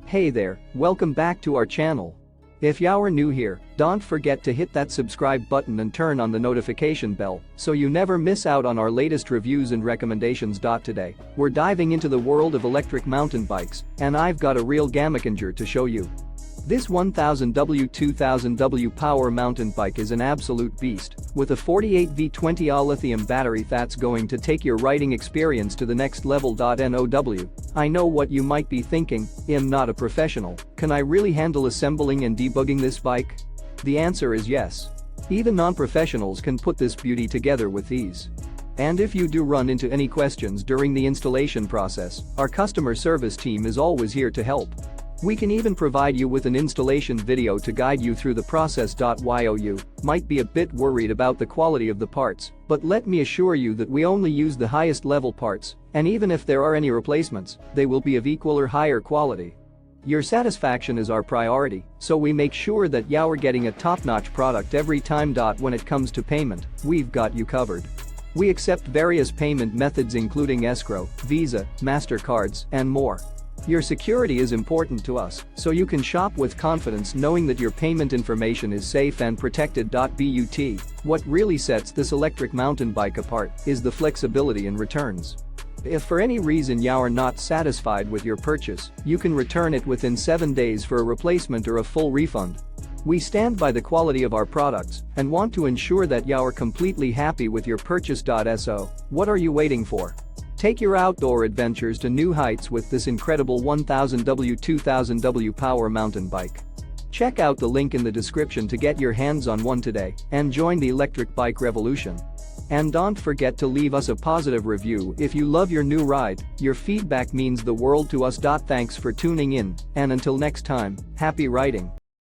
Hey there, welcome back to our channel. If you're new here, don't forget to hit that subscribe button and turn on the notification bell so you never miss out on our latest reviews and recommendations. Today, we're diving into the world of electric mountain bikes, and I've got a real gamicanger to show you. This 1000W 2000W power mountain bike is an absolute beast, with a 48V 20Ah lithium battery that's going to take your riding experience to the next level. Now, I know what you might be thinking, I'm not a professional, can I really handle assembling and debugging this bike? The answer is yes. Even non-professionals can put this beauty together with ease. And if you do run into any questions during the installation process, our customer service team is always here to help. We can even provide you with an installation video to guide you through the process. You might be a bit worried about the quality of the parts, but let me assure you that we only use the highest level parts, and even if there are any replacements, they will be of equal or higher quality. Your satisfaction is our priority, so we make sure that you're getting a top-notch product every time. When it comes to payment, we've got you covered. We accept various payment methods including escrow, Visa, MasterCards, and more. Your security is important to us, so you can shop with confidence knowing that your payment information is safe and protected. But what really sets this electric mountain bike apart is the flexibility in returns. If for any reason you're not satisfied with your purchase, you can return it within 7 days for a replacement or a full refund. We stand by the quality of our products and want to ensure that you're completely happy with your purchase. So, what are you waiting for? Take your outdoor adventures to new heights with this incredible 1000W 2000W power mountain bike. Check out the link in the description to get your hands on one today and join the electric bike revolution. And don't forget to leave us a positive review if you love your new ride. Your feedback means the world to us. Thanks for tuning in, and until next time, happy riding.